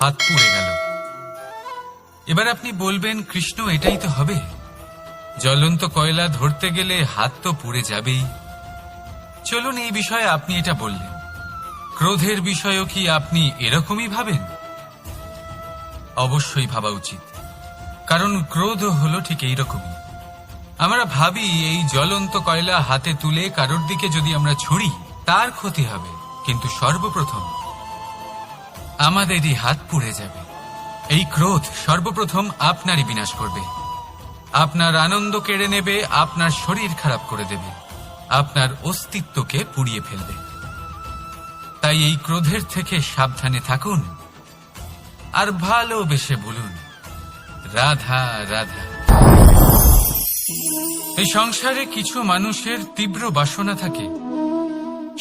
হাত পুড়ে গেল। এবার আপনি বলবেন, কৃষ্ণ এটাই তো হবে, জ্বলন্ত কয়লা ধরতে গেলে হাত তো পুড়ে যাবেই। চলুন এই বিষয়ে আপনি এটা বললেন, ক্রোধের বিষয়েও কি আপনি এরকমই ভাবেন? অবশ্যই ভাবা উচিত, কারণ ক্রোধ হলো ঠিক এইরকমই। আমরা ভাবি এই জ্বলন্ত কয়লা হাতে তুলে কারোর দিকে যদি আমরা ছুড়ি তার ক্ষতি হবে, কিন্তু সর্বপ্রথম আমাদেরই হাত পুড়ে যাবে। এই ক্রোধ সর্বপ্রথম আপনারই বিনাশ করবে, আপনার আনন্দ কেড়ে নেবে, আপনার শরীর খারাপ করে দেবে, আপনার অস্তিত্বকে পুড়িয়ে ফেলবে। তাই এই ক্রোধের থেকে সাবধানে থাকুন আর ভালোবেসে বলুন, রাধা রাধা। এই সংসারে কিছু মানুষের তীব্র বাসনা থাকে,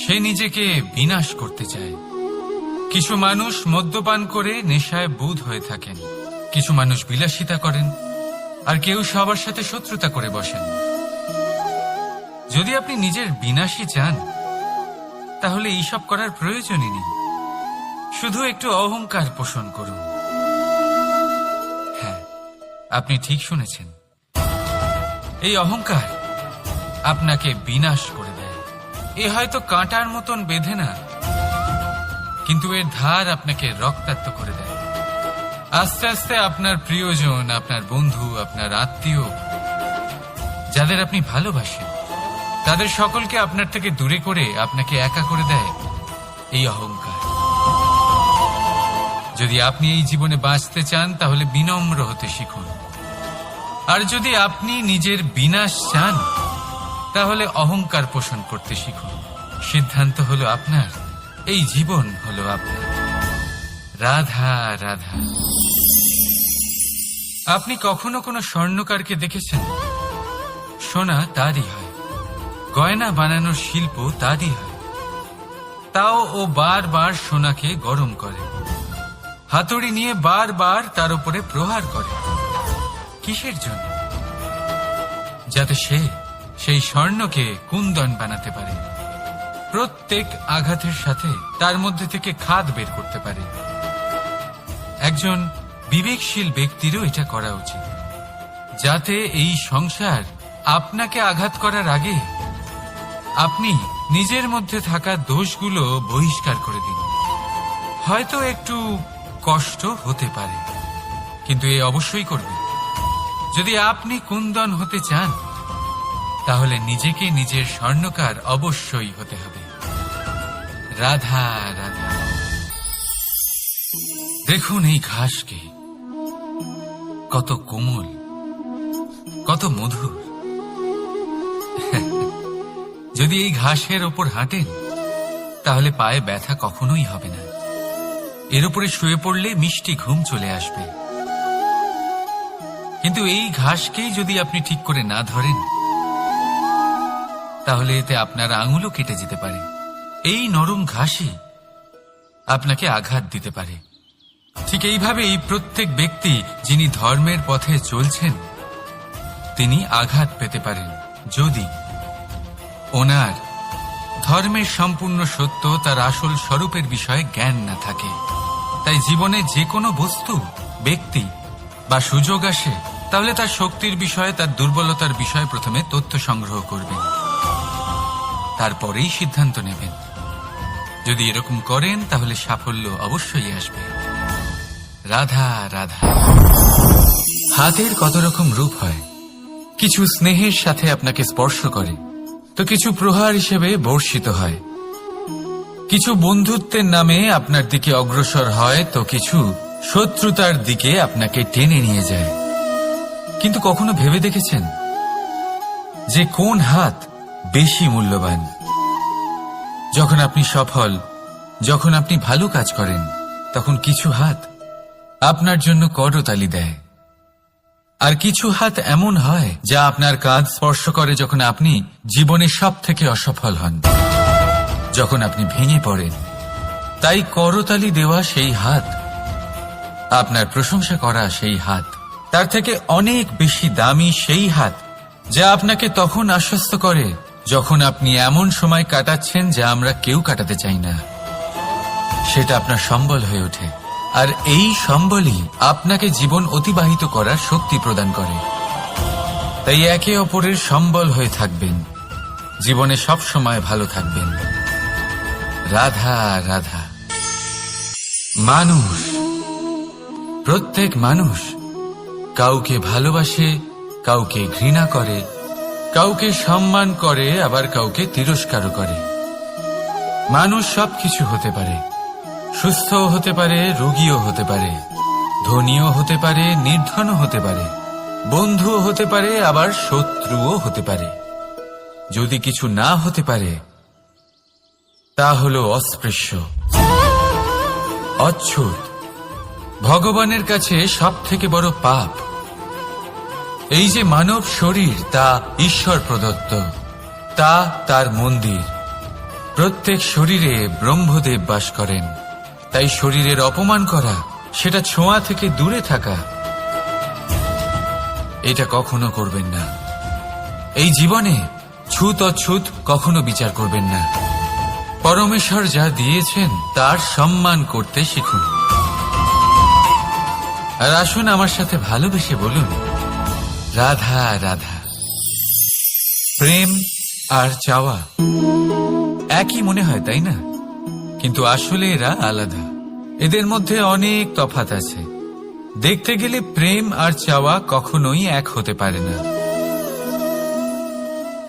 সে নিজেকে বিনাশ করতে চায়। কিছু মানুষ মদ্যপান করে নেশায় বুঁদ হয়ে থাকেন, কিছু মানুষ বিলাসিতা করেন, আর কেউ সবার সাথে শত্রুতা করে বসেন। যদি আপনি নিজের বিনাশই চান তাহলে এইসব করার প্রয়োজনই নেই, শুধু একটু অহংকার পোষণ করুন। হ্যাঁ, আপনি ঠিক শুনেছেন, এই অহংকার আপনাকে বিনাশ করে দেয়। এ হয়তো কাঁটার মতন বেঁধে না, কিন্তু এর ধার আপনাকে রক্তাক্ত করে দেয়। আস্তে আস্তে আপনার প্রিয়জন, আপনার বন্ধু, আপনার আত্মীয়, যাদের আপনি ভালোবাসেন, তাদের সকলকে আপনার থেকে দূরে করে আপনাকে একা করে দেয় এই অহংকার। যদি আপনি এই জীবনে বাঁচতে চান তাহলে বিনম্র হতে শিখুন, আর যদি আপনি নিজের বিনাশ চান তাহলে অহংকার পোষণ করতে শিখুন। সিদ্ধান্ত হলো আপনার, এই জীবন হলো আপনার। রাধা রাধা। আপনি কখনো কোনো স্বর্ণকারকে দেখেছেন? সোনা তারই হয়, গয়না বানানোর শিল্প তারই হয়, তাও ও বারবার সোনাকে গরম করে, হাতুড়ি নিয়ে বারবার তার উপরে প্রহার করে। কিসের জন্য? যাতে সে সেই স্বর্ণকে কুন্দন বানাতে পারে, প্রত্যেক আঘাতের সাথে তার মধ্যে থেকে খাদ বের করতে পারে। একজন বিবেকশীল ব্যক্তিরও এটা করা উচিত, যাতে এই সংসার আপনাকে আঘাত করার আগে আপনি নিজের মধ্যে থাকা দোষগুলো বহিষ্কার করে দিন। হয়তো একটু কষ্ট হতে পারে, কিন্তু এ অবশ্যই করবেন। যদি আপনি কুন্দন হতে চান তাহলে নিজেকে নিজের স্বর্ণকার অবশ্যই হতে হবে। রাধা রাধা। দেখুন এই ঘাসকে, কত কোমল, কত মধুর। যদি এই ঘাসের ওপর হাঁটেন তাহলে পায়ে ব্যথা কখনোই হবে না, এর উপরে শুয়ে পড়লে মিষ্টি ঘুম চলে আসবে। কিন্তু এই ঘাসকেই যদি আপনি ঠিক করে না ধরেন তাহলে এতে আপনার আঙুলও কেটে যেতে পারে। এই নরম ঘাসই আপনাকে আঘাত দিতে পারে। ঠিক এইভাবেই প্রত্যেক ব্যক্তি যিনি ধর্মের পথে চলছেন তিনি আঘাত পেতে পারেন, যদি ওনার ধর্মের সম্পূর্ণ সত্য, তার আসল স্বরূপের বিষয়ে জ্ঞান না থাকে। তাই জীবনে যে কোনো বস্তু, ব্যক্তি বা সুযোগ আসে তাহলে তার শক্তির বিষয়ে, তার দুর্বলতার বিষয়ে প্রথমে তথ্য সংগ্রহ করবেন, তারপরেই সিদ্ধান্ত নেবেন। যদি এরকম করেন তাহলে সাফল্য অবশ্যই আসবে। রাধা রাধা। হাতের কত রকম রূপ হয়, কিছু স্নেহের সাথে আপনাকে স্পর্শ করে, তো কিছু প্রহার হিসেবে বর্ষিত হয়, কিছু বন্ধুত্বের নামে আপনার দিকে অগ্রসর হয়, তো কিছু শত্রুতার দিকে আপনাকে টেনে নিয়ে যায়। কিন্তু কখনো ভেবে দেখেছেন যে কোন হাত বেশি মূল্যবান? যখন আপনি সফল, যখন আপনি ভালো কাজ করেন, তখন কিছু হাত আপনার জন্য করতালি দেয়, আর কিছু হাত এমন হয় যা আপনার কাঁধ স্পর্শ করে যখন আপনি জীবনে সব থেকে অসফল হন, যখন আপনি ভেঙে পড়েন। তাই করতালি দেওয়া সেই হাত, আপনার প্রশংসা করা সেই হাত, তার থেকে অনেক বেশি দামি সেই হাত যা আপনাকে তখন আশ্বস্ত করে যখন আপনি এমন সময় কাটাচ্ছেন যা আমরা কেউ কাটাতে চাই না। সেটা আপনার সম্বল হয়ে ওঠে, আর এই সম্বলই আপনাকে জীবন অতিবাহিত করার শক্তি প্রদান করে। তাই একে অপরের সম্বল হয়ে থাকবেন, জীবনে সব সময় ভালো থাকবেন। রাধা রাধা। মানুষ, প্রত্যেক মানুষ কাউকে ভালোবাসে, কাউকে ঘৃণা করে, কাউকে সম্মান করে, আবার কাউকে তিরস্কারও করে। মানুষ সবকিছু হতে পারে, সুস্থও হতে পারে, রোগীও হতে পারে, ধনীও হতে পারে, নির্ধনও হতে পারে, বন্ধুও হতে পারে, আবার শত্রুও হতে পারে। যদি কিছু না হতে পারে তা হলো অস্পৃশ্য, অচ্ছুত, ভগবানের কাছে সব থেকে বড় পাপ। এই যে মানব শরীর, তা ঈশ্বর প্রদত্ত, তা তার মন্দির। প্রত্যেক শরীরে ব্রহ্মদেব বাস করেন। তাই শরীরের অপমান করা, সেটা ছোঁয়া থেকে দূরে থাকা, এটা কখনো করবেন না। এই জীবনে ছুত অছুত কখনো বিচার করবেন না। পরমেশ্বর যা দিয়েছেন তার সম্মান করতে শিখুন। আর আসুন আমার সাথে ভালোবেসে বলুন, রাধা রাধা। প্রেম আর চাওয়া একই মনে হয়, তাই না? কিন্তু আসলে এরা আলাদা। এদের মধ্যে অনেক তফাৎ আছে। দেখতে গেলে প্রেম আর চাওয়া কখনোই এক হতে পারে না।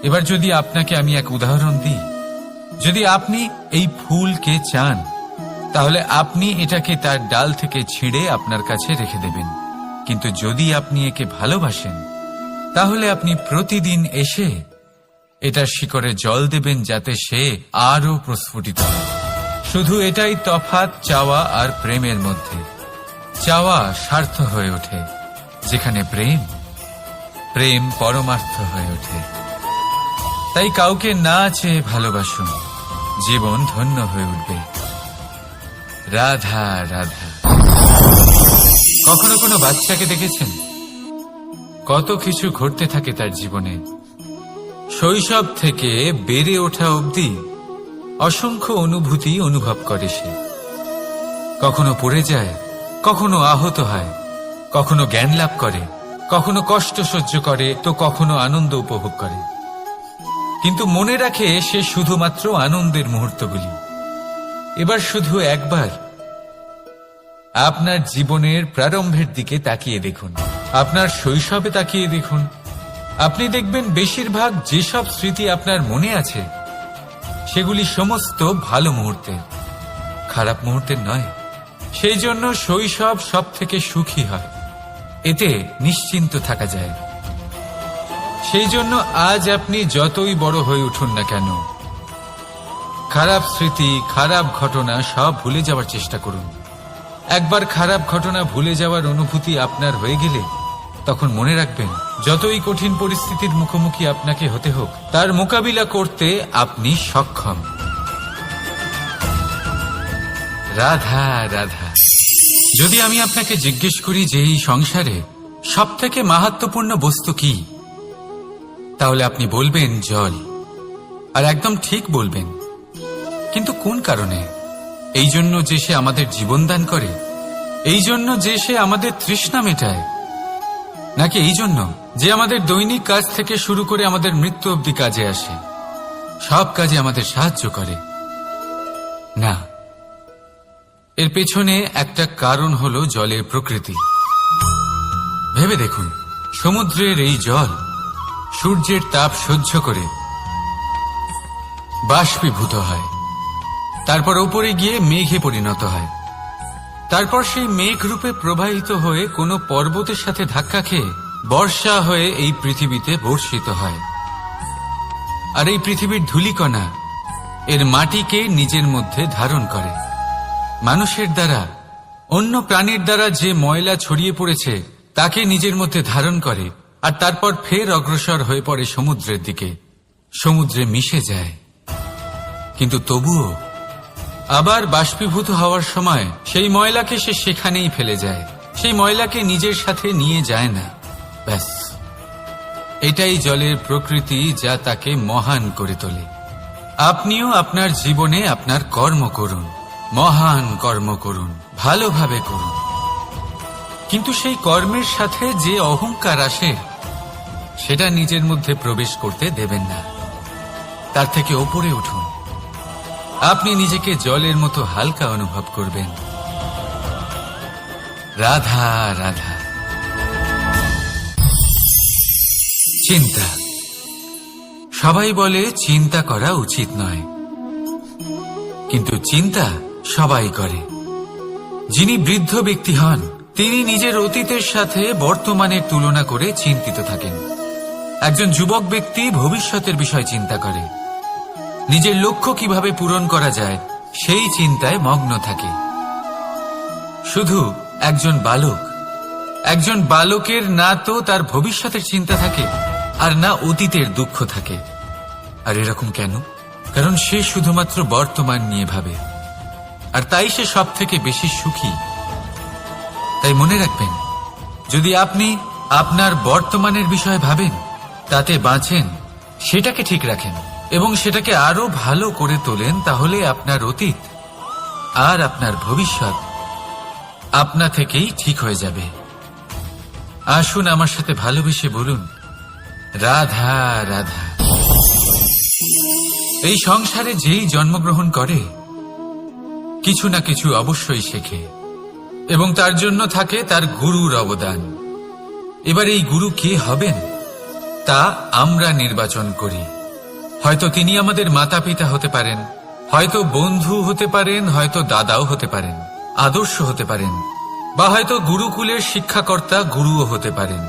এবার যদি আপনাকে আমি এক উদাহরণ দিই, যদি আপনি এই ফুলকে চান, তাহলে আপনি এটাকে তার ডাল থেকে ছিঁড়ে আপনার কাছে রেখে দেবেন। কিন্তু যদি আপনি একে ভালোবাসেন, তাহলে আপনি প্রতিদিন এসে এটার শিকড়ে জল দেবেন, যাতে সে আরো প্রস্ফুটিত হয়। শুধু এটাই তফাৎ চাওয়া আর প্রেমের মধ্যে। চাওয়া স্বার্থ হয়ে ওঠে, যেখানে প্রেম, প্রেম পরমার্থ হয়ে ওঠে। তাই কাউকে না চেয়ে ভালোবাসুন, জীবন ধন্য হয়ে উঠবে। রাধা রাধা। কখনো কোনো বাচ্চাকে দেখেছেন? কত কিছু ঘটতে থাকে তার জীবনে। শৈশব থেকে বেড়ে ওঠা অবধি অসংখ্য অনুভূতি অনুভব করে সে। কখনো পড়ে যায়, কখনো আহত হয়, কখনো জ্ঞান লাভ করে, কখনো কষ্ট সহ্য করে, তো কখনো আনন্দ উপভোগ করে। কিন্তু মনে রাখে সে শুধুমাত্র আনন্দের মুহূর্তগুলি। এবার শুধু একবার আপনার জীবনের প্রারম্ভের দিকে তাকিয়ে দেখুন, আপনার শৈশবে তাকিয়ে দেখুন। আপনি দেখবেন বেশিরভাগ যেসব স্মৃতি আপনার মনে আছে, সেগুলি সমস্ত ভালো মুহূর্তের, খারাপ মুহূর্তের নয়। সেই জন্য শৈশব সব থেকে সুখী হয়, এতে নিশ্চিন্ত থাকা যায়। সেই জন্য আজ আপনি যতই বড় হয়ে উঠুন না কেন, খারাপ স্মৃতি, খারাপ ঘটনা সব ভুলে যাওয়ার চেষ্টা করুন। একবার খারাপ ঘটনা ভুলে যাওয়ার অনুভূতি আপনার হয়ে গেলে, তখন মনে রাখবেন, যতই কঠিন পরিস্থিতির মুখোমুখি আপনাকে হতে হোক, তার মোকাবিলা করতে আপনি সক্ষম। রাধা রাধা। যদি আমি আপনাকে জিজ্ঞেস করি যে এই সংসারে সব থেকে মাহাত্ম্যপূর্ণ বস্তু কি, তাহলে আপনি বলবেন জল। আর একদম ঠিক বলবেন। কিন্তু কোন কারণে? এই জন্য যে সে আমাদের জীবন দান করে? এই জন্য যে সে আমাদের তৃষ্ণা মেটায়? নাকি এই জন্য যে আমাদের দৈনিক কাজ থেকে শুরু করে আমাদের মৃত্যু অবধি কাজে আসে, সব কাজে আমাদের সাহায্য করে? না, এর পেছনে একটা কারণ হলো জলের প্রকৃতি। ভেবে দেখুন, সমুদ্রের এই জল সূর্যের তাপ সহ্য করে বাষ্পীভূত হয়, তারপর উপরে গিয়ে মেঘে পরিণত হয়, তারপর সেই মেঘ রূপে প্রবাহিত হয়ে কোনো পর্বতের সাথে ধাক্কা খেয়ে বর্ষা হয়ে এই পৃথিবীতে বর্ষিত হয়। আর এই পৃথিবীর ধূলিকণা এর মাটিকে নিজের মধ্যে ধারণ করে। মানুষের দ্বারা, অন্য প্রাণীর দ্বারা যে ময়লা ছড়িয়ে পড়েছে তাকে নিজের মধ্যে ধারণ করে, আর তারপর ফের অগ্রসর হয়ে পড়ে সমুদ্রের দিকে, সমুদ্রে মিশে যায়। কিন্তু তবুও আবার বাষ্পীভূত হওয়ার সময় সেই ময়লাকে সে সেখানেই ফেলে যায়, সেই ময়লাকে নিজের সাথে নিয়ে যায় না। ব্যাস, এটাই জলের প্রকৃতি, যা তাকে মহান করে তোলে। আপনিও আপনার জীবনে আপনার কর্ম করুন, মহান কর্ম করুন, ভালোভাবে করুন, কিন্তু সেই কর্মের সাথে যে অহংকার আসে সেটা নিজের মধ্যে প্রবেশ করতে দেবেন না। তার থেকে ওপরে উঠুন। আপনি নিজেকে জলের মতো হালকা অনুভব করবেন। রাধা রাধা। চিন্তা। সবাই বলে চিন্তা করা উচিত নয়, কিন্তু চিন্তা সবাই করে। যিনি বৃদ্ধ ব্যক্তি হন তিনি নিজের অতীতের সাথে বর্তমানের তুলনা করে চিন্তিত থাকেন। একজন যুবক ব্যক্তি ভবিষ্যতের বিষয় চিন্তা করে, নিজের লক্ষ্য কিভাবে পূরণ করা যায় সেই চিন্তায় মগ্ন থাকে। শুধু একজন বালকের না তো তার ভবিষ্যতের চিন্তা থাকে আর না অতীতের দুঃখ থাকে। আর এরকম কেন? কারণ সে শুধুমাত্র বর্তমান নিয়ে ভাবে, আর তাই সে সব থেকে বেশি সুখী। তাই মনে রাখবেন, যদি আপনি আপনার বর্তমানের বিষয়ে ভাবেন, তাতে বাঁচেন, সেটাকে ঠিক রাখেন এবং সেটাকে আরো ভালো করে তোলেন, তাহলে আপনার অতীত আর আপনার ভবিষ্যৎ আপনা থেকেই ঠিক হয়ে যাবে। আসুন আমার সাথে ভালোবেসে বলুন, রাধা রাধা। এই সংসারে যেই জন্মগ্রহণ করে কিছু না কিছু অবশ্যই শেখে, এবং তার জন্য থাকে তার গুরুর অবদান। এবার এই গুরু কে হবেন তা আমরা নির্বাচন করি। হয়তো তিনি আমাদের মাতা পিতা হতে পারেন, হয়তো বন্ধু হতে পারেন, হয়তো দাদাও হতে পারেন, আদর্শ হতে পারেন, বা হয়তো গুরুকুলের শিক্ষাকর্তা গুরুও হতে পারেন।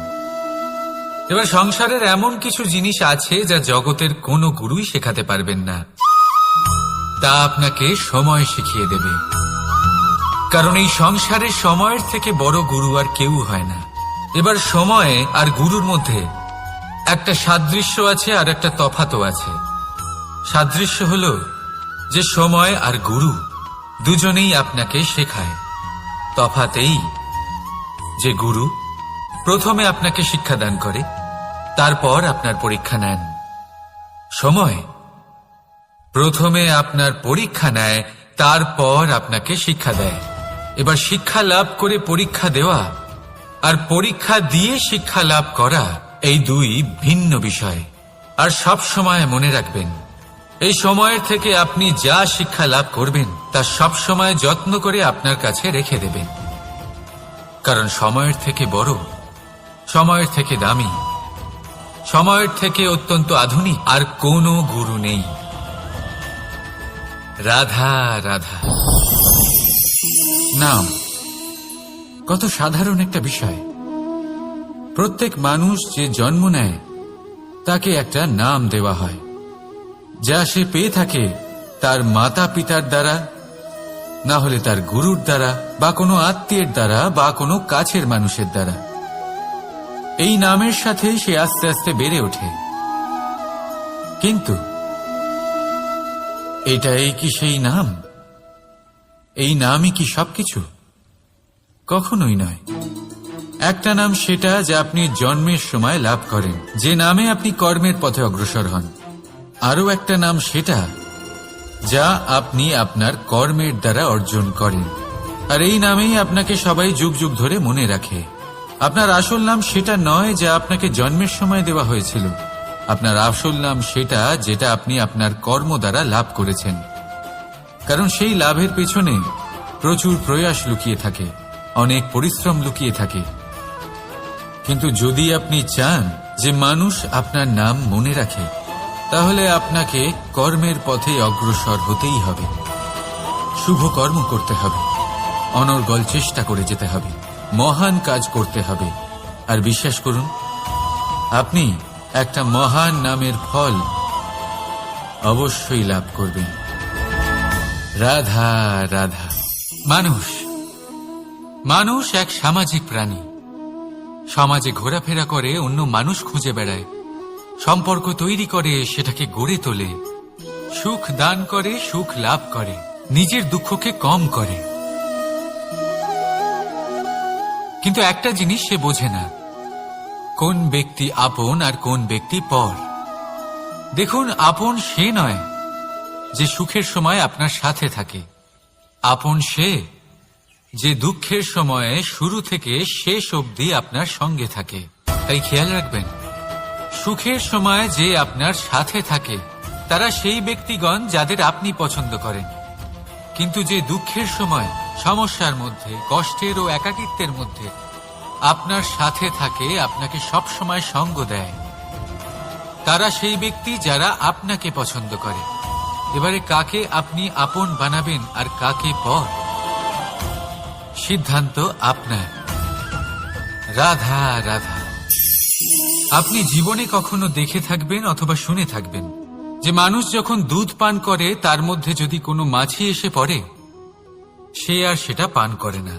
এবার সংসারের এমন কিছু জিনিস আছে যা জগতের কোনো গুরুই শেখাতে পারবেন না, তা আপনাকে সময় শিখিয়ে দেবে। কারণ এই সংসারে সময়ের থেকে বড় গুরু আর কেউ হয় না। এবার সময় আর গুরুর মধ্যে একটা সাদৃশ্য আছে আর একটা তফাতও আছে। সাদৃশ্য হলো যে সময় আর গুরু দুজনেই আপনাকে শেখায়। তফাতেই যে গুরু প্রথমে আপনাকে শিক্ষাদান করে, তারপর আপনার পরীক্ষা নেন। সময় প্রথমে আপনার পরীক্ষা নেয়, তারপর আপনাকে শিক্ষা দেয়। এবার শিক্ষা লাভ করে পরীক্ষা দেওয়া আর পরীক্ষা দিয়ে শিক্ষা লাভ করা এই দুই ভিন্ন বিষয়। আর সব সময় মনে রাখবেন, এই সময়ের থেকে আপনি যা শিক্ষা লাভ করবেন তা সব সময় যত্ন করে আপনার কাছে রেখে দেবেন। কারণ সময়ের থেকে বড়, সময়ের থেকে দামি, সময়ের থেকে অত্যন্ত আধুনিক আর কোনো গুরু নেই। রাধা রাধা। নাম কত সাধারণ একটা বিষয়। প্রত্যেক মানুষ যে জন্ম নেয় তাকে একটা নাম দেওয়া হয়, যা সে পেয়ে থাকে তার মাতা পিতার দ্বারা, না হলে তার গুরুর দ্বারা, বা কোনো আত্মীয়ের দ্বারা, বা কোনো কাছের মানুষের দ্বারা। এই নামের সাথে সে আস্তে আস্তে বেড়ে ওঠে। কিন্তু এটাই কি সেই নাম? এই নামই কি সবকিছু? কখনোই নয়। একটা নাম সেটা যা আপনি জন্মের সময় লাভ করেন, যে নামে আপনি কর্মের পথে অগ্রসর হন। আরও একটা নাম সেটা যা আপনি আপনার কর্মের দ্বারা অর্জন করেন, আর এই নামেই আপনাকে সবাই যুগ যুগ ধরে মনে রাখে। আপনার আসল নাম সেটা নয় যা আপনাকে জন্মের সময় দেওয়া হয়েছিল। আপনার আসল নাম সেটা যেটা আপনি আপনার কর্ম দ্বারা লাভ করেছেন। কারণ সেই লাভের পেছনে প্রচুর প্রয়াস লুকিয়ে থাকে, অনেক পরিশ্রম লুকিয়ে থাকে। কিন্তু যদি আপনি চান যে মানুষ আপনার নাম মনে রাখে, তাহলে আপনাকে কর্মের পথে অগ্রসর হতেই হবে। শুভ কর্ম করতে হবে, অনর্গল চেষ্টা করে যেতে হবে, মহান কাজ করতে হবে। আর বিশ্বাস করুন, আপনি একটা মহান নামের ফল অবশ্যই লাভ করবেন। রাধা রাধা। মানুষ এক সামাজিক প্রাণী। সমাজে ঘোরাফেরা করে, অন্য মানুষ খুঁজে বেড়ায়, সম্পর্ক তৈরি করে, সেটাকে গড়ে তোলে, সুখ দান করে, সুখ লাভ করে, নিজের দুঃখকে কম করে। কিন্তু একটা জিনিস সে বোঝে না, কোন ব্যক্তি আপন আর কোন ব্যক্তি পর। দেখুন, আপন সে নয় যে সুখের সময় আপনার সাথে থাকে, আপন সে যে দুঃখের সময়ে শুরু থেকে শেষ অবধি আপনার সঙ্গে থাকে। তাই খেয়াল রাখবেন, সুখের সময় যে আপনার সাথে থাকে তারা সেই ব্যক্তিগণ যাদের আপনি পছন্দ করেন, কিন্তু যে দুঃখের সময়, সমস্যার মধ্যে, কষ্টের ও একাকিত্বের মধ্যে আপনার সাথে থাকে, আপনাকে সব সময় সঙ্গ দেয়, তারা সেই ব্যক্তি যারা আপনাকে পছন্দ করে। এবারে কাকে আপনি আপন বানাবেন আর কাকে পর, সিদ্ধান্ত আপনার। রাধা রাধা। আপনি জীবনে কখনো দেখে থাকবেন অথবা শুনে থাকবেন যে মানুষ যখন দুধ পান করে তার মধ্যে যদি কোনো মাছি এসে পড়ে, সে আর সেটা পান করে না,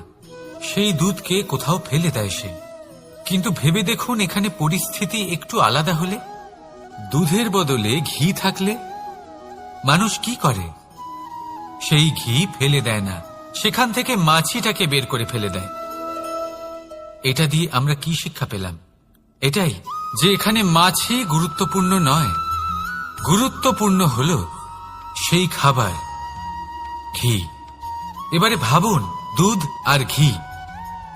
সেই দুধকে কোথাও ফেলে দেয় সে। কিন্তু ভেবে দেখুন, এখানে পরিস্থিতি একটু আলাদা হলে, দুধের বদলে ঘি থাকলে মানুষ কি করে? সেই ঘি ফেলে দেয় না, সেখান থেকে মাছিটাকে বের করে ফেলে দেয়। এটা দিয়ে আমরা কি শিক্ষা পেলাম? এটাই যে এখানে মাছি গুরুত্বপূর্ণ নয়, গুরুত্বপূর্ণ হল সেই খাবার, ঘি। এবারে ভাবুন, দুধ আর ঘি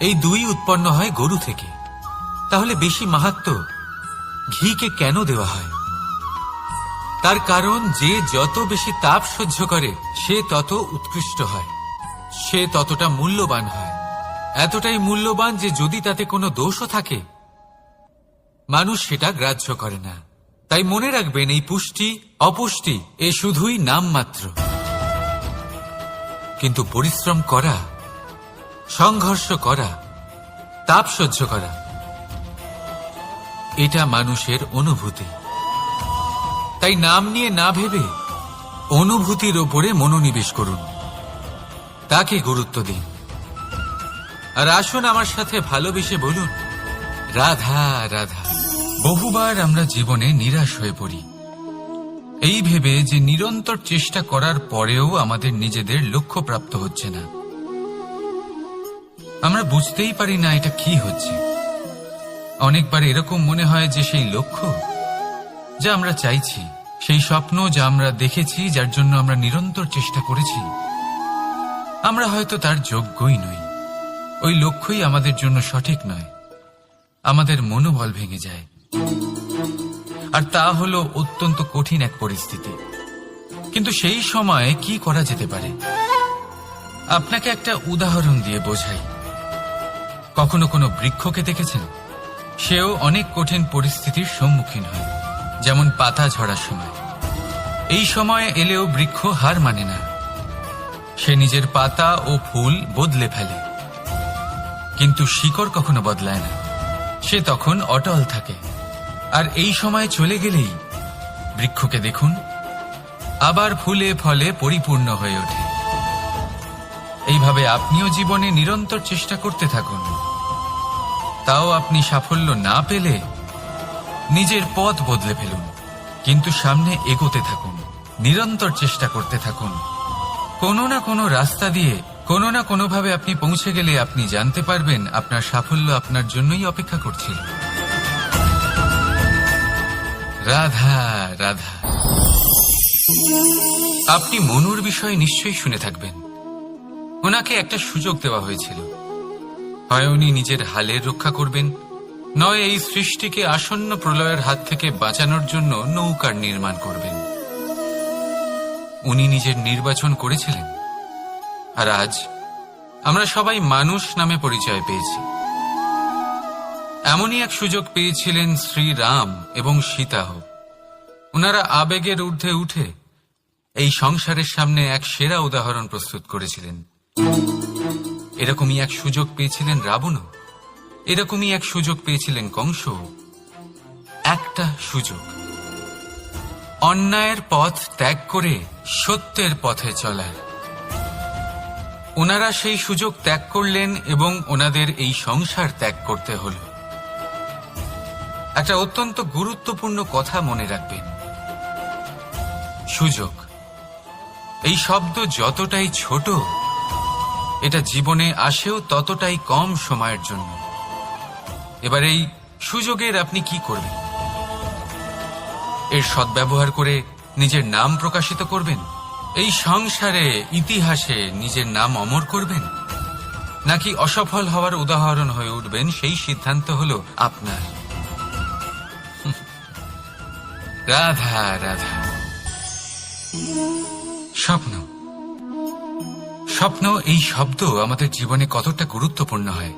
এই দুই উৎপন্ন হয় গরু থেকে, তাহলে বেশি মাহাত্ম্য ঘিকে কেন দেওয়া হয়? তার কারণ যে যত বেশি তাপ সহ্য করে সে তত উৎকৃষ্ট হয়, সে ততটা মূল্যবান হয়। এতটাই মূল্যবান যে যদি তাতে কোনো দোষও থাকে মানুষ সেটা গ্রাহ্য করে না। তাই মনে রাখবেন, এই পুষ্টি অপুষ্টি এ শুধুই নামমাত্র, কিন্তু পরিশ্রম করা, সংঘর্ষ করা, তাপ সহ্য করা, এটা মানুষের অনুভূতি। তাই নাম নিয়ে না ভেবে অনুভূতির ওপরে মনোনিবেশ করুন, তাকে গুরুত্ব দিন। আর আসুন আমার সাথে ভালোবেসে বলুন, রাধা রাধা। বহুবার আমরা জীবনে নিরাশ হয়ে পড়ি, এই ভেবে যে নিরন্তর চেষ্টা করার পরেও আমাদের নিজেদের লক্ষ্য প্রাপ্ত হচ্ছে না। আমরা বুঝতেই পারি না এটা কি হচ্ছে। অনেকবার এরকম মনে হয় যে সেই লক্ষ্য যা আমরা চাইছি, সেই স্বপ্ন যা আমরা দেখেছি, যার জন্য আমরা নিরন্তর চেষ্টা করেছি, আমরা হয়তো তার যোগ্যই নই। ওই লক্ষ্যই আমাদের জন্য সঠিক নয়। আমাদের মনোবল ভেঙে যায়, আর তা হলো অত্যন্ত কঠিন এক পরিস্থিতি। কিন্তু সেই সময়ে কি করা যেতে পারে? আপনাকে একটা উদাহরণ দিয়ে বোঝাই। কখনো কোনো বৃক্ষকে দেখেছেন? সেও অনেক কঠিন পরিস্থিতির সম্মুখীন হয়, যেমন পাতা ঝরার সময়। এই সময়ে এলেও বৃক্ষ হার মানে না, সে নিজের পাতা ও ফুল বদলে ফেলে, কিন্তু শিকড় কখনো বদলায় না, সে তখন অটল থাকে। আর এই সময় চলে গেলেই বৃক্ষকে দেখুন, আবার ফুলে ফলে পরিপূর্ণ হয়ে ওঠে। এইভাবে আপনিও জীবনে নিরন্তর চেষ্টা করতে থাকুন। তাও আপনি সাফল্য না পেলে নিজের পথ বদলে ফেলুন, কিন্তু সামনে এগোতে থাকুন, নিরন্তর চেষ্টা করতে থাকুন। কোনো না কোনো রাস্তা দিয়ে, কোনো না কোনোভাবে আপনি পৌঁছে গেলে আপনি জানতে পারবেন আপনার সাফল্য আপনার জন্যই অপেক্ষা করছিল। রাধা রাধা। আপনি মনুর বিষয়ে নিশ্চয়ই শুনে থাকবেন। ওনাকে একটা সুযোগ দেওয়া হয়েছিল, হয় উনি নিজের হালের রক্ষা করবেন, নয় এই সৃষ্টিকে আসন্ন প্রলয়ের হাত থেকে বাঁচানোর জন্য নৌকার নির্মাণ করবেন। উনি নিজের নির্বাচন করেছিলেন, আর আজ আমরা সবাই মানুষ নামে পরিচয় পেয়েছি। এমনই এক সুযোগ পেয়েছিলেন শ্রীরাম এবং সীতাও। ওনারা আবেগের ঊর্ধ্বে উঠে এই সংসারের সামনে এক সেরা উদাহরণ প্রস্তুত করেছিলেন। এরকমই এক সুযোগ পেয়েছিলেন রাবণও, এরকমই এক সুযোগ পেয়েছিলেন কংস। একটা সুযোগ, অন্যায়ের পথ ত্যাগ করে সত্যের পথে চলার। ওনারা সেই সুযোগ ত্যাগ করলেন এবং ওনাদের এই সংসার ত্যাগ করতে হল। একটা অত্যন্ত গুরুত্বপূর্ণ কথা মনে রাখবেন, সুযোগ এই শব্দ যতটাই ছোট, এটা জীবনে আসেও ততটাই কম সময়ের জন্য। এবার এই সুযোগের আপনি কি করবেন? এর সদ্ব্যবহার করে নিজের নাম প্রকাশিত করবেন, এই সংসারে ইতিহাসে নিজের নাম অমর করবেন, নাকি অসফল হওয়ার উদাহরণ হয়ে উঠবেন, সেই সিদ্ধান্ত হলো আপনার। রাধা রাধা। স্বপ্ন, স্বপ্ন এই শব্দ আমাদের জীবনে কতটা গুরুত্বপূর্ণ হয়।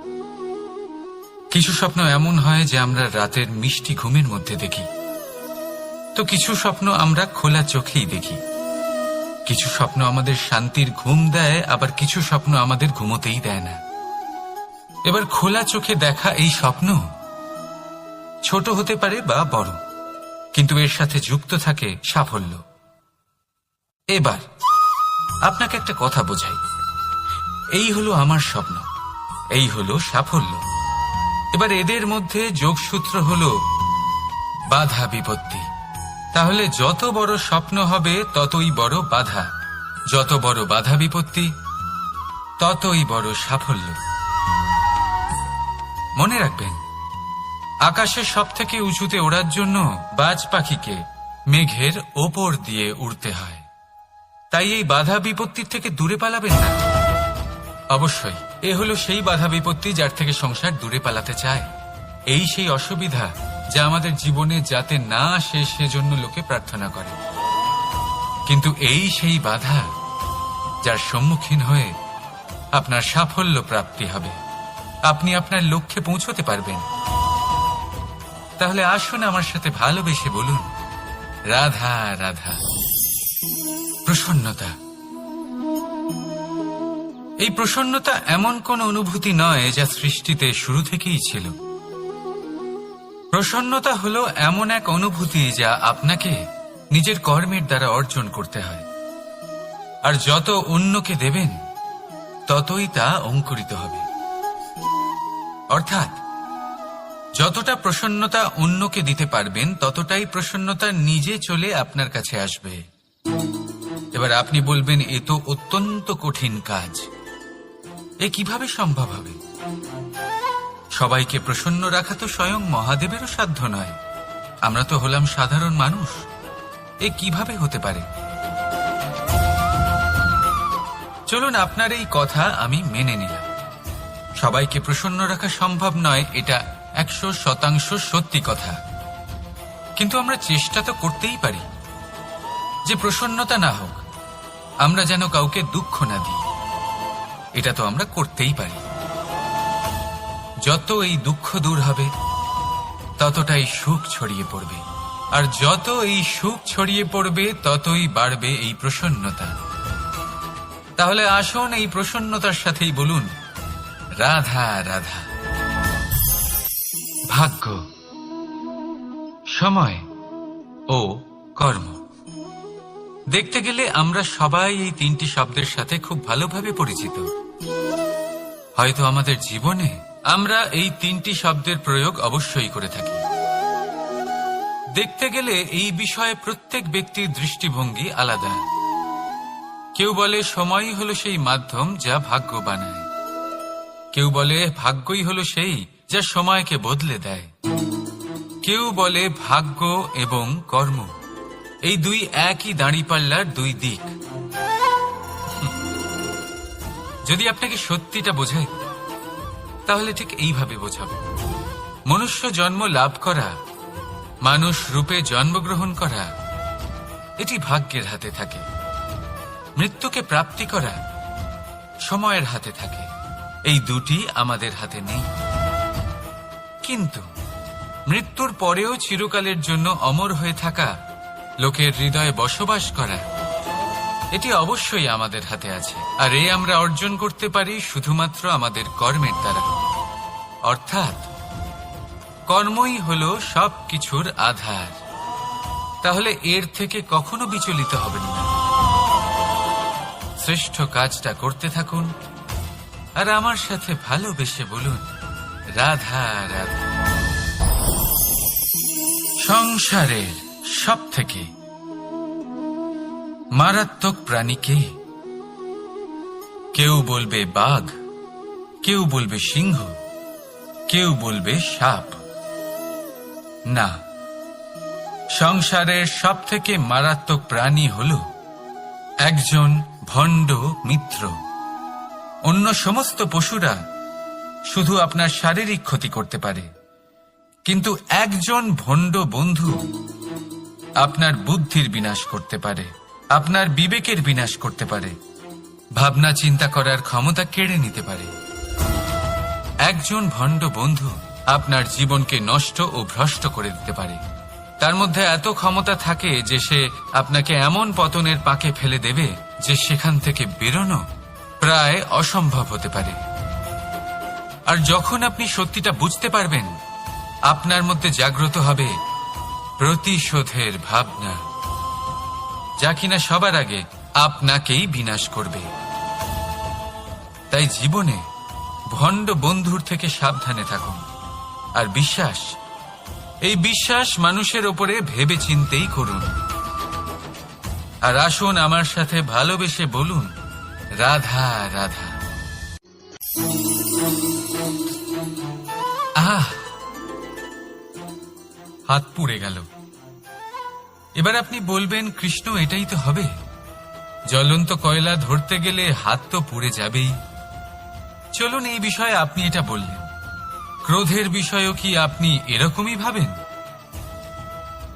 কিছু স্বপ্ন এমন হয় যে আমরা রাতের মিষ্টি ঘুমের মধ্যে দেখি, তো কিছু স্বপ্ন আমরা খোলা চোখেই দেখি। কিছু স্বপ্ন আমাদের শান্তির ঘুম দেয়, আবার কিছু স্বপ্ন আমাদের ঘুমোতেই দেয় না। এবার খোলা চোখে দেখা এই স্বপ্ন ছোট হতে পারে বা বড়, কিন্তু এর সাথে যুক্ত থাকে সাফল্য। এবার আপনাকে একটা কথা বোঝাই, এই হলো আমার স্বপ্ন, এই হলো সাফল্য। এবার এদের মধ্যে যোগসূত্র হলো বাধা বিপত্তি। তাহলে যত বড় স্বপ্ন হবে ততই বড় বাধা, যত বড় বাধা বিপত্তি ততই বড় সাফল্য। মনে রাখবেন, আকাশে সব থেকে উঁচুতে ওড়ার জন্য বাজ পাখিকে মেঘের ওপর দিয়ে উড়তে হয়। তাই এই বাধা বিপত্তির থেকে দূরে পালাবেন না। অবশ্যই এ হলো সেই বাধা বিপত্তি যার থেকে সংসার দূরে পালাতে চায়। এই সেই অসুবিধা যা আমাদের জীবনে যাতে না আসে সেজন্য লোকে প্রার্থনা করে। কিন্তু এই সেই বাধা যার সম্মুখীন হয়ে আপনার সাফল্য প্রাপ্তি হবে, আপনি আপনার লক্ষ্যে পৌঁছতে পারবেন। তাহলে আসুন আমার সাথে ভালোবেসে বলুন, রাধা রাধা। প্রসন্নতা, এই প্রসন্নতা এমন কোন অনুভূতি নয় যা সৃষ্টিতে শুরু থেকেই ছিল। প্রসন্নতা হলো এমন এক অনুভূতি যা আপনাকে নিজের কর্মের দ্বারা অর্জন করতে হয়। আর যত অন্যকে দেবেন ততই তা অঙ্কুরিত হবে। অর্থাৎ যতটা প্রসন্নতা অন্যকে দিতে পারবেন ততটাই প্রসন্নতা নিজে চলে আপনার কাছে আসবে। এবার আপনি বলবেন, এ তো অত্যন্ত কঠিন কাজ, এ কিভাবে সম্ভব হবে? সবাইকে প্রসন্ন রাখা তো স্বয়ং মহাদেবেরও সাধ্য নয়। আমরা তো হলাম সাধারণ মানুষ, এ কিভাবে হতে পারে? চলুন, আপনার এই কথা আমি মেনে নিলাম। সবাইকে প্রসন্ন রাখা সম্ভব নয়, এটা 100% সত্যি কথা। কিন্তু আমরা চেষ্টা তো করতেই পারি যে প্রসন্নতা না হোক, আমরা যেন কাউকে দুঃখ না দিই। এটা তো আমরা করতেই পারি। যত এই দুঃখ দূর হবে ততটাই সুখ ছড়িয়ে পড়বে, আর যত এই সুখ ছড়িয়ে পড়বে ততই বাড়বে এই প্রসন্নতা। তাহলে আসুন এই প্রসন্নতার সাথেই বলুন, রাধা রাধা। ভাগ্য, সময় ও কর্ম। দেখতে গেলে আমরা সবাই এই তিনটি শব্দের সাথে খুব ভালোভাবে পরিচিত। হয়তো আমাদের জীবনে আমরা এই তিনটি শব্দের প্রয়োগ অবশ্যই করে থাকি। দেখতে গেলে এই বিষয়ে প্রত্যেক ব্যক্তির দৃষ্টিভঙ্গি আলাদা। কেউ বলে সময়ই হলো সেই মাধ্যম যা ভাগ্য বানায়, কেউ বলে ভাগ্যই হলো সেই যা সময়কে বদলে দেয়, কেউ বলে ভাগ্য এবং কর্ম এই দুই একই দাঁড়িপাল্লার দুই দিক। যদি আপনাকে সত্যিটা বোঝাই তাহলে ঠিক এইভাবে বোঝাবো। মনুষ্য জন্ম লাভ করা, মানুষ রূপে জন্মগ্রহণ করা, এটি ভাগ্যের হাতে থাকে। মৃত্যুকে প্রাপ্তি করা সময়ের হাতে থাকে। এই দুটি আমাদের হাতে নেই। কিন্তু মৃত্যুর পরেও চিরকালের জন্য অমর হয়ে থাকা, লোকের হৃদয়ে বসবাস করা, এটি অবশ্যই আমাদের হাতে আছে। আর এই আমরা অর্জন করতে পারি শুধুমাত্র আমাদের কর্মের দ্বারা। অর্থাৎ কর্মই হলো সব কিছুর আধার। তাহলে এর থেকে কখনো বিচলিত হবেন না। শ্রেষ্ঠ কাজটা করতে থাকুন আর আমার সাথে ভালোবেসে বলুন, রাধা রাধা। সংসারের সব থেকে মারাত্মক প্রাণী কে? কেউ বলবে বাঘ, কেউ বলবে সিংহ, কেউ বলবে সাপ। না, সংসারের সব থেকে মারাত্মক প্রাণী হল একজন ভণ্ড মিত্র। অন্য সমস্ত পশুরা শুধু আপনার শারীরিক ক্ষতি করতে পারে, কিন্তু একজন ভণ্ড বন্ধু আপনার বুদ্ধির বিনাশ করতে পারে, আপনার বিবেকের বিনাশ করতে পারে, ভাবনা চিন্তা করার ক্ষমতা কেড়ে নিতে পারে। একজন ভণ্ড বন্ধু আপনার জীবনকে নষ্ট ও ভ্রষ্ট করে দিতে পারে। তার মধ্যে এত ক্ষমতা থাকে যে সে আপনাকে এমন পতনের পাকে ফেলে দেবে যে সেখান থেকে বেরোনো প্রায় অসম্ভব হতে পারে। আর যখন আপনি সত্যিটা বুঝতে পারবেন, আপনার মধ্যে জাগ্রত হবে প্রতিশোধের ভাবনা, যা কিনা সবার আগে আপনাকেই বিনাশ করবে। তাই জীবনে ভণ্ড বন্ধুর থেকে সাবধানে থাকুন। আর বিশ্বাস, এই বিশ্বাস মানুষের ওপরে ভেবে চিন্তেই করুন। আর আসুন আমার সাথে ভালোবেসে বলুন, রাধা রাধা। আহ, হাত পুড়ে গেল। এবার আপনি বলবেন, কৃষ্ণ এটাই তো হবে, জ্বলন্ত কয়লা ধরতে গেলে হাত তো পুড়ে যাবেই। চলুন এই বিষয়ে আপনি এটা বললেন, ক্রোধের বিষয়েও কি আপনি এরকমই ভাবেন?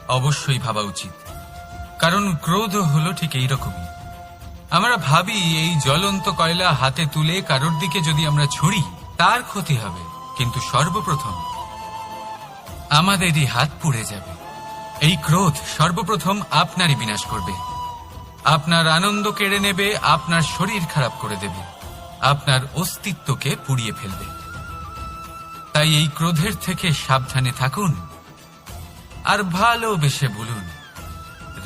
অবশ্যই ভাবা উচিত, কারণ ক্রোধ হলো ঠিক এইরকমই। আমরা ভাবি এই জ্বলন্ত কয়লা হাতে তুলে কারোর দিকে যদি আমরা ছুড়ি তার ক্ষতি হবে, কিন্তু সর্বপ্রথম আমাদেরই হাত পুড়ে যাবে। এই ক্রোধ সর্বপ্রথম আপনারই বিনাশ করবে, আপনার আনন্দ কেড়ে নেবে, আপনার শরীর খারাপ করে দেবে, আপনার অস্তিত্বকে পুড়িয়ে ফেলবে। তাই এই ক্রোধের থেকে সাবধানে থাকুন আর ভালোবেসে বলুন,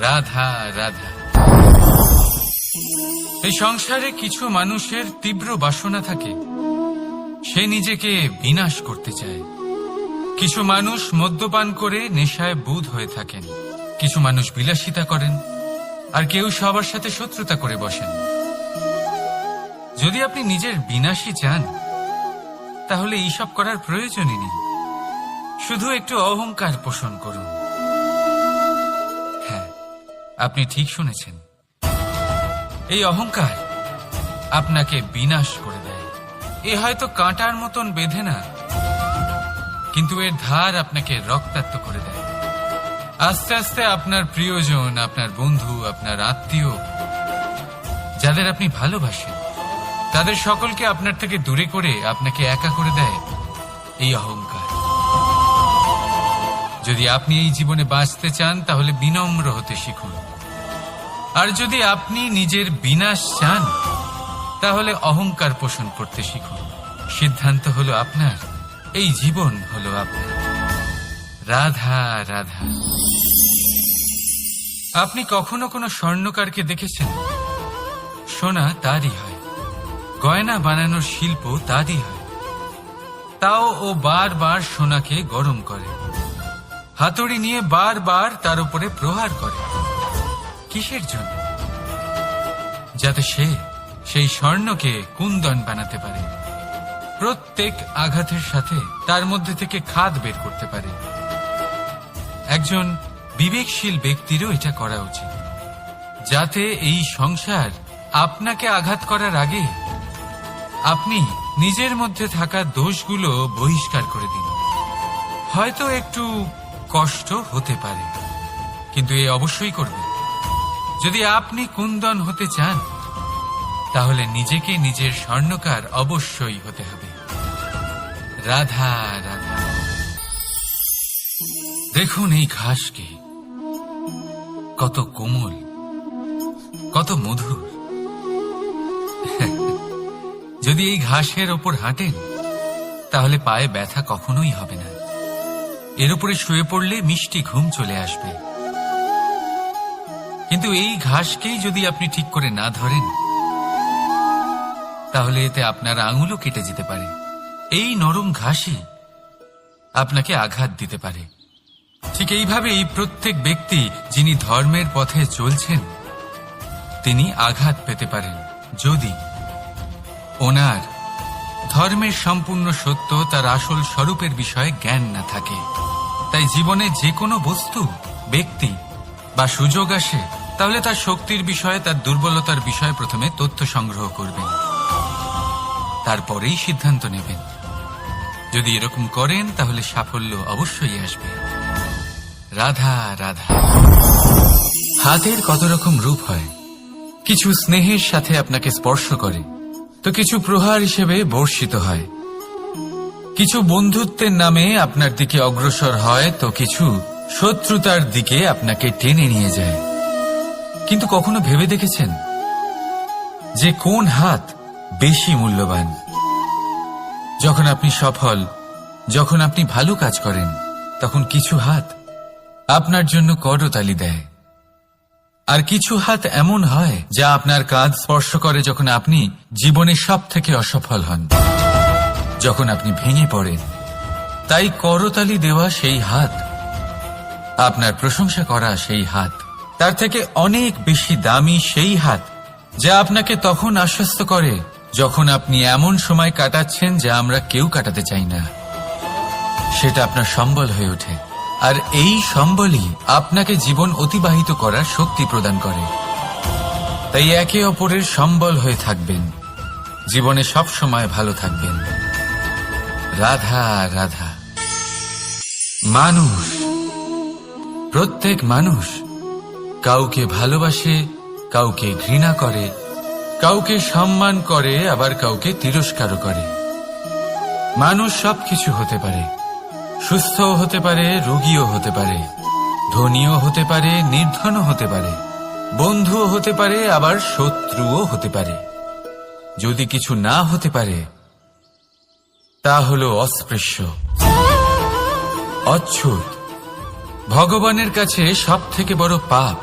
রাধা রাধা। এই সংসারে কিছু মানুষের তীব্র বাসনা থাকে, সে নিজেকে বিনাশ করতে চায়। কিছু মানুষ মদ্যপান করে নেশায় বুঁদ হয়ে থাকেন, কিছু মানুষ বিলাসিতা করেন, আর কেউ সবার সাথে শত্রুতা করে বসেন। যদি আপনি নিজের বিনাশই চান, তাহলে এইসব করার প্রয়োজনই নেই। শুধু একটু অহংকার পোষণ করুন। হ্যাঁ, আপনি ঠিক শুনেছেন, এই অহংকার আপনাকে বিনাশ করে দেয়। এ হয়তো কাঁটার মতন বেঁধে না, কিন্তু এর ধার আপনাকে রক্তাক্ত করে দেয়। আস্তে আস্তে আপনার প্রিয়জন, আপনার বন্ধু, আপনার আত্মীয়, যাদের আপনি ভালোবাসেন, তাদের সকলকে আপনার থেকে দূরে করে আপনাকে একা করে দেয় এই অহংকার। যদি আপনি এই জীবনে বাঁচতে চান, তাহলে বিনম্র হতে শিখুন। আর যদি আপনি নিজের বিনাশ চান, তাহলে অহংকার পোষণ করতে শিখুন। সিদ্ধান্ত হলো আপনার, এই জীবন হলো আপনার। রাধা রাধা। আপনি কখনো কোনো স্বর্ণকারকে দেখেছেন? সোনা তারই হয়, গয়না বানানোর শিল্প তারই হয়। তাও ও বারবার সোনাকে গরম করে, হাতুড়ি নিয়ে বারবার তার উপরে প্রহার করে। কিসের জন্য? যাতে সে সেই স্বর্ণকে কুন্দন বানাতে পারে, প্রত্যেক আঘাতের সাথে তার মধ্যে থেকে খাদ বের করতে পারে। একজন বিবেকশীল ব্যক্তিরও এটা করা উচিত, যাতে এই সংসার আপনাকে আঘাত করার আগে আপনি নিজের মধ্যে থাকা দোষগুলো বহিষ্কার করে দিন। হয়তো একটু কষ্ট হতে পারে, কিন্তু এ অবশ্যই করবেন। যদি আপনি কুন্দন হতে চান, তাহলে নিজেকে নিজের স্বর্ণকার অবশ্যই হতে হবে। রাধা রাধা। দেখুন এই ঘাসকে, কত কোমল, কত মধুর। যদি এই ঘাসের ওপর হাঁটেন, তাহলে পায়ে ব্যথা কখনোই হবে না। এর উপরে শুয়ে পড়লে মিষ্টি ঘুম চলে আসবে। কিন্তু এই ঘাসকেই যদি আপনি ঠিক করে না ধরেন, তাহলে এতে আপনার আঙুলও কেটে যেতে পারে। এই নরম ঘাসই আপনাকে আঘাত দিতে পারে। ঠিক এইভাবেই প্রত্যেক ব্যক্তি যিনি ধর্মের পথে চলছেন, তিনি আঘাত পেতে পারেন যদি ওনার ধর্মের সম্পূর্ণ সত্য, তার আসল স্বরূপের বিষয়ে জ্ঞান না থাকে। তাই জীবনে যে কোনো বস্তু, ব্যক্তি বা সুযোগ আসে, তাহলে তার শক্তির বিষয়ে, তার দুর্বলতার বিষয়ে প্রথমে তথ্য সংগ্রহ করবেন, তারপরেই সিদ্ধান্ত নেবেন। যদি এরকম করেন তাহলে সাফল্য অবশ্যই আসবে। রাধা রাধা। হাতের কত রকম রূপ হয়। কিছু স্নেহের সাথে আপনাকে স্পর্শ করে, তো কিছু প্রহার হিসেবে বর্ষিত হয়। কিছু বন্ধুত্বের নামে আপনার দিকে অগ্রসর হয়, তো কিছু শত্রুতার দিকে আপনাকে টেনে নিয়ে যায়। কিন্তু কখনো ভেবে দেখেছেন যে কোন হাত বেশি মূল্যবান? যখন আপনি সফল, যখন আপনি ভালো কাজ করেন, তখন কিছু হাত আপনার জন্য করতালি দেয়, আর কিছু হাত এমন হয় যা আপনার কাঁধ স্পর্শ করে যখন আপনি জীবনে সব থেকে অসফল হন, যখন আপনি ভেঙে পড়েন। তাই করতালি দেওয়া সেই হাত, আপনার প্রশংসা করা সেই হাত, তার থেকে অনেক বেশি দামি সেই হাত যা আপনাকে তখন আশ্বস্ত করে যখন আপনি এমন সময় কাটাচ্ছেন যা আমরা কেউ কাটাতে চাই না। সেটা আপনার সম্বল হয়ে ওঠে, আর এই সম্বলই আপনাকে জীবন অতিবাহিত করার শক্তি প্রদান করে। তাই একে অপরের সম্বল হয়ে থাকবেন, জীবনে সব সময় ভালো থাকবেন। রাধা রাধা। মানুষ, প্রত্যেক মানুষ কাউকে ভালোবাসে, কাউকে ঘৃণা করে, কাউকে সম্মান করে, আবার কাউকে তিরস্কারও করে। মানুষ সবকিছু হতে পারে, সুস্থও হতে পারে, রোগীও হতে পারে, ধনীও হতে পারে, নির্ধনও হতে পারে, বন্ধুও হতে পারে, আবার শত্রুও হতে পারে। যদি কিছু না হতে পারে তা হল অস্পৃশ্য, অচ্ছুত, ভগবানের কাছে সব থেকে বড় পাপ।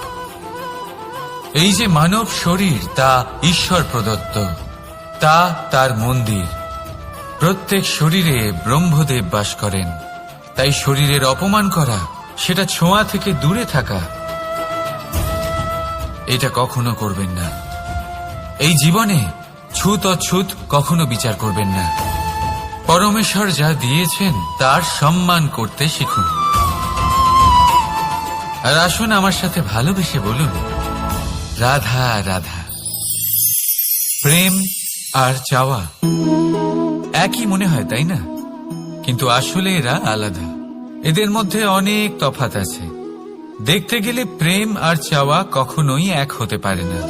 এই যে মানব শরীর, তা ঈশ্বর প্রদত্ত, তা তার মন্দির। প্রত্যেক শরীরে ব্রহ্মদেব বাস করেন, তাই শরীরের অপমান করা, সেটা ছোঁয়া থেকে দূরে থাকা, এটা কখনো করবেন না। এই জীবনে ছুত অছুত কখনো বিচার করবেন না। পরমেশ্বর যা দিয়েছেন তার সম্মান করতে শিখুন। আর আসুন আমার সাথে ভালোবেসে বলুন, রাধা রাধা। প্রেম আর চাওয়া একই মনে হয়, তাই না? কিন্তু আসলে এরা আলাদা। এদের মধ্যে অনেক তফাৎ আছে। দেখতে গেলে প্রেম আর চাওয়া কখনোই এক হতে পারে না।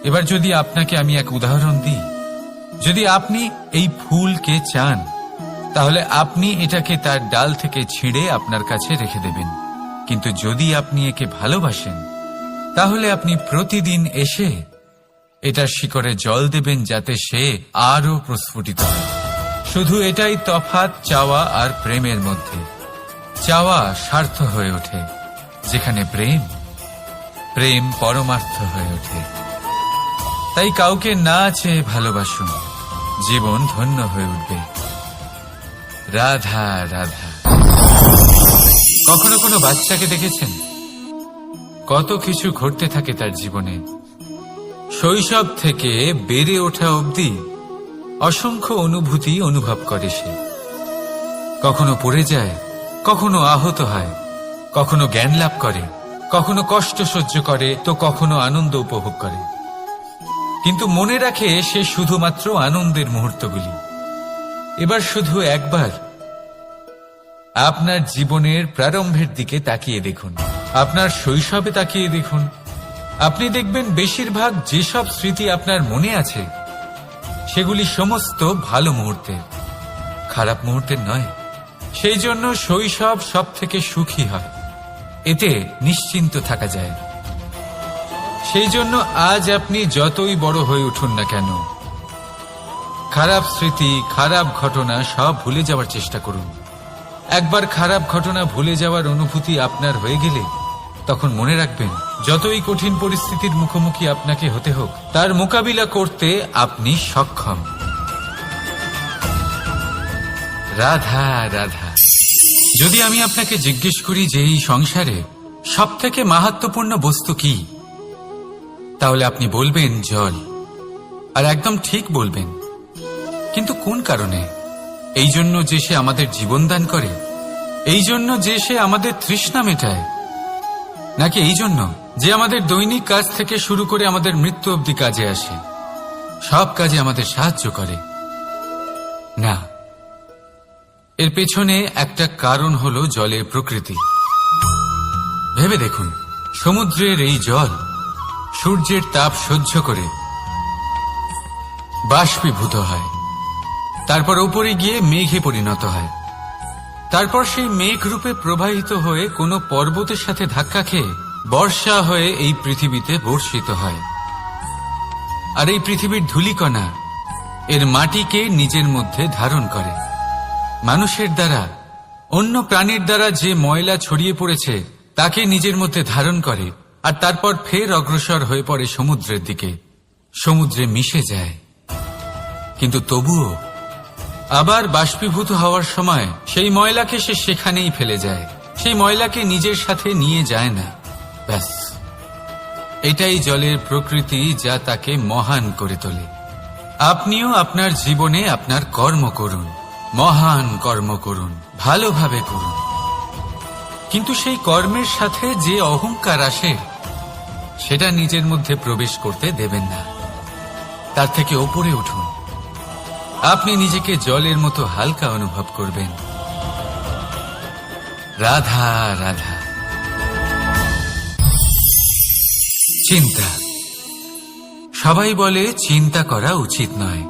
এবার যদি আপনাকে আমি এক উদাহরণ দিই, যদি আপনি এই ফুলকে চান, তাহলে আপনি এটাকে তার ডাল থেকে ছিঁড়ে আপনার কাছে রেখে দেবেন। কিন্তু যদি আপনি একে ভালোবাসেন, তাহলে আপনি প্রতিদিন এসে এটার শিকড়ে জল দেবেন, যাতে সে আরো প্রস্ফুটিত হয়। শুধু এটাই তফাৎ চাওয়া আর প্রেমের মধ্যে। চাওয়া স্বার্থ হয়ে ওঠে, যেখানে প্রেম, প্রেম পরমার্থ হয়ে ওঠে। তাই কাউকে না চেয়ে ভালোবাসুন, জীবন ধন্য হয়ে উঠবে। রাধা রাধা। কখনো কোনো বাচ্চাকে দেখেছেন? কত কিছু ঘটতে থাকে তার জীবনে। শৈশব থেকে বেড়ে ওঠা অবধি অসংখ্য অনুভূতি অনুভব করে সে। কখনো পড়ে যায়, কখনো আহত হয়, কখনো জ্ঞান লাভ করে, কখনো কষ্ট সহ্য করে, তো কখনো আনন্দ উপভোগ করে। কিন্তু মনে রাখে সে শুধুমাত্র আনন্দের মুহূর্তগুলি। এবার শুধু একবার আপনার জীবনের প্রারম্ভের দিকে তাকিয়ে দেখুন, আপনার শৈশবে তাকিয়ে দেখুন। আপনি দেখবেন বেশিরভাগ যেসব স্মৃতি আপনার মনে আছে, সেগুলি সমস্ত ভালো মুহূর্তের, খারাপ মুহূর্তের নয়। সেই জন্য শৈশব সব থেকে সুখী হয়, এতে নিশ্চিন্ত থাকা যায়। সেই জন্য আজ আপনি যতই বড় হয়ে উঠুন না কেন, খারাপ স্মৃতি, খারাপ ঘটনা সব ভুলে যাওয়ার চেষ্টা করুন। একবার খারাপ ঘটনা ভুলে যাওয়ার অনুভূতি আপনার হয়ে গেলে, তখন মনে রাখবেন, যতই কঠিন পরিস্থিতির মুখোমুখি আপনাকে হতে হোক, তার মোকাবিলা করতে আপনি সক্ষম। রাধা রাধা। যদি আমি আপনাকে জিজ্ঞেস করি যে এই সংসারে সব থেকে মাহাত্ম্যপূর্ণ বস্তু কি, তাহলে আপনি বলবেন জল। আর একদম ঠিক বলবেন। কিন্তু কোন কারণে? এই জন্য যে সে আমাদের জীবন দান করে, এই জন্য যে সে আমাদের তৃষ্ণা মেটায়, নাকি এই জন্য যে আমাদের দৈনিক কাজ থেকে শুরু করে আমাদের মৃত্যু অবধি কাজে আসে, সব কাজে আমাদের সাহায্য করে? না, এর পেছনে একটা কারণ হলো জলের প্রকৃতি। ভেবে দেখুন, সমুদ্রের এই জল সূর্যের তাপ সহ্য করে বাষ্পীভূত হয়, তারপর উপরে গিয়ে মেঘে পরিণত হয়, তারপর সেই মেঘ রূপে প্রবাহিত হয়ে কোনো পর্বতের সাথে ধাক্কা খেয়ে বর্ষা হয়ে এই পৃথিবীতে বর্ষিত হয়। আর এই পৃথিবীর ধূলিকণা এর মাটিকে নিজের মধ্যে ধারণ করে। মানুষের দ্বারা, অন্য প্রাণীর দ্বারা যে ময়লা ছড়িয়ে পড়েছে তাকে নিজের মধ্যে ধারণ করে, আর তারপর ফের অগ্রসর হয়ে পড়ে সমুদ্রের দিকে, সমুদ্রে মিশে যায়। কিন্তু তবুও আবার বাষ্পীভূত হওয়ার সময় সেই ময়লাকে সে সেখানেই ফেলে যায়, সেই ময়লাকে নিজের সাথে নিয়ে যায় না। ব্যাস, এটাই জলের প্রকৃতি, যা তাকে মহান করে তোলে। আপনিও আপনার জীবনে আপনার কর্ম করুন, মহান কর্ম করুন, ভালোভাবে করুন, কিন্তু সেই কর্মের সাথে যে অহংকার আসে সেটা নিজের মধ্যে প্রবেশ করতে দেবেন না। তার থেকে ওপরে উঠুন। আপনি নিজেকে জলের মতো হালকা অনুভব করবেন। রাধা রাধা। চিন্তা। সবাই বলে চিন্তা করা উচিত নয়,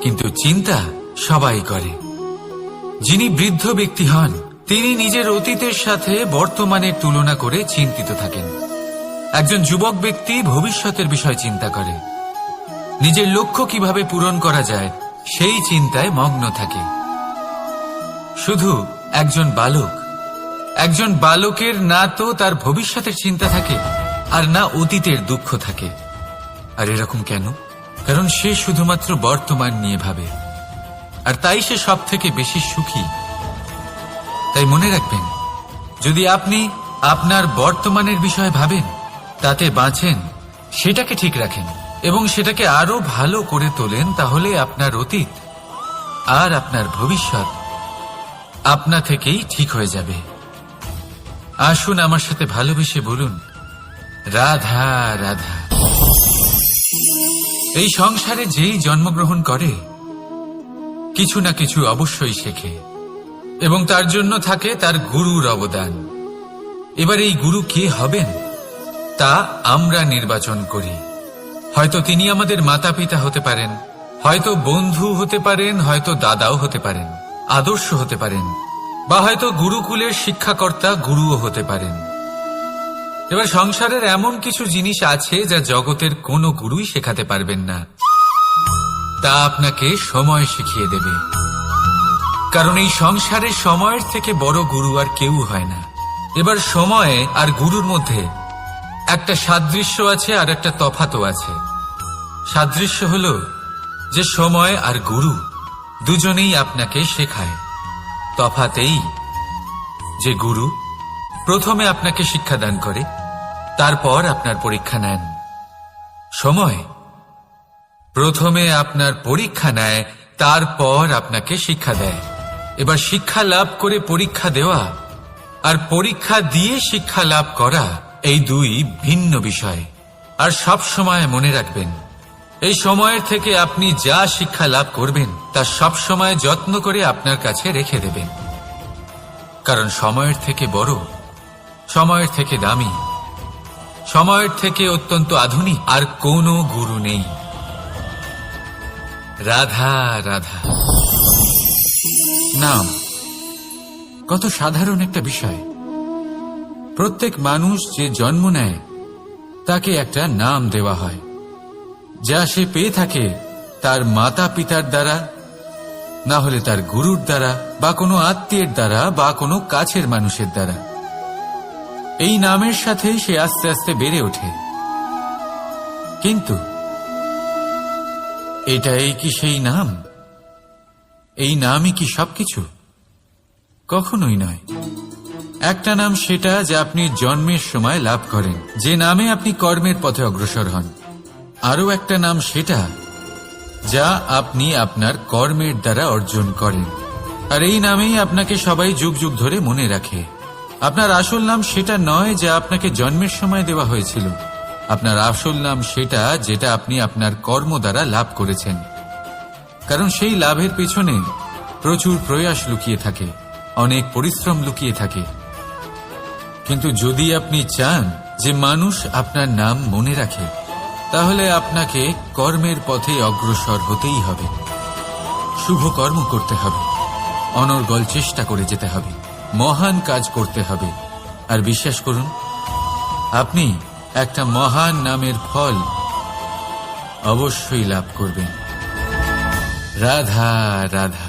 কিন্তু চিন্তা সবাই করে। যিনি বৃদ্ধ ব্যক্তি হন তিনি নিজের অতীতের সাথে বর্তমানের তুলনা করে চিন্তিত থাকেন। একজন যুবক ব্যক্তি ভবিষ্যতের বিষয় চিন্তা করে, নিজের লক্ষ্য কিভাবে পূরণ করা যায় সেই চিন্তায় মগ্ন থাকে। শুধু একজন বালকের না তো তার ভবিষ্যতের চিন্তা থাকে আর না অতীতের দুঃখ থাকে। আর এরকম কেন? কারণ সে শুধুমাত্র বর্তমান নিয়ে ভাবে, আর তাই সে সব থেকে বেশি সুখী। তাই মনে রাখবেন, যদি আপনি আপনার বর্তমানের বিষয়ে ভাবেন, তাতে বাঁচেন, সেটাকে ঠিক রাখেন এবং সেটাকে আরো ভালো করে তোলেন, তাহলে আপনার অতীত আর আপনার ভবিষ্যৎ আপনা থেকেই ঠিক হয়ে যাবে। আসুন আমার সাথে ভালোবেসে বলুন, রাধা রাধা। এই সংসারে যেই জন্মগ্রহণ করে কিছু না কিছু অবশ্যই শেখে, এবং তার জন্য থাকে তার গুরুর অবদান। এবার এই গুরু কে হবেন তা আমরা নির্বাচন করি। হয়তো তিনি আমাদের মাতা পিতা হতে পারেন, হয়তো বন্ধু হতে পারেন, হয়তো দাদাও হতে পারেন, আদর্শ হতে পারেন, বা হয়তো গুরুকুলের শিক্ষাকর্তা গুরুও হতে পারেন। এবার সংসারের এমন কিছু জিনিস আছে যা জগতের কোনো গুরুই শেখাতে পারবেন না, তা আপনাকে সময় শিখিয়ে দেবে। কারণ এই সংসারে সময়ের থেকে বড় গুরু আর কেউ হয় না। এবার সময় আর গুরুর মধ্যে একটা সাদৃশ্য আছে আর একটা তফাতও আছে। সাদৃশ্য হলো যে সময় আর গুরু দুজনেই আপনাকে শেখায়। তফাতেই যে গুরু প্রথমে আপনাকে শিক্ষাদান করে, তারপর আপনার পরীক্ষা নেন। সময় প্রথমে আপনার পরীক্ষা নেয়, তারপর আপনাকে শিক্ষা দেয়। এবার শিক্ষা লাভ করে পরীক্ষা দেওয়া আর পরীক্ষা দিয়ে শিক্ষা লাভ করা এই দুই ভিন্ন বিষয়। আর সব সময় মনে রাখবেন, এই সময়ের থেকে আপনি যা শিক্ষা লাভ করবেন তা সব সময় যত্ন করে আপনার কাছে রেখে দেবেন। কারণ সময়ের থেকে বড়, সময়ের থেকে দামি, সময়ের থেকে অত্যন্ত আধুনিক আর কোনো গুরু নেই। রাধা রাধা। নাম কত সাধারণ একটা বিষয়। প্রত্যেক মানুষ যে জন্ম নেয় তাকে একটা নাম দেওয়া হয়, যা সে পেয়ে থাকে তার মাতা পিতার দ্বারা, না হলে তার গুরুর দ্বারা, বা কোনো আত্মীয়ের দ্বারা, বা কোনো কাছের মানুষের দ্বারা। এই নামের সাথে সে আস্তে আস্তে বেড়ে ওঠে। কিন্তু এটাই কি সেই নাম? এই নামই কি সবকিছু? কখনোই নয়। একটা নাম সেটা যা আপনি জন্মের সময় লাভ করেন, যে নামে আপনি কর্মের পথে অগ্রসর হন। আরও একটা নাম সেটা যা আপনি আপনার কর্মের দ্বারা অর্জন করেন, আর এই নামেই আপনাকে সবাই যুগ যুগ ধরে মনে রাখে। আপনার আসল নাম সেটা নয় যা আপনাকে জন্মের সময় দেওয়া হয়েছিল। আপনার আসল নাম সেটা যেটা আপনি আপনার কর্ম দ্বারা লাভ করেছেন, কারণ সেই লাভের পেছনে প্রচুর প্রয়াস লুকিয়ে থাকে, অনেক পরিশ্রম লুকিয়ে থাকে। কিন্তু যদি আপনি চান যে মানুষ আপনার নাম মনে রাখে, তাহলে আপনাকে কর্মের পথে অগ্রসর হতেই হবে, শুভ কর্ম করতে হবে, অনর্গল চেষ্টা করে যেতে হবে, মহান কাজ করতে হবে। আর বিশ্বাস করুন, আপনি একটা মহান নামের ফল অবশ্যই লাভ করবেন। রাধা রাধা।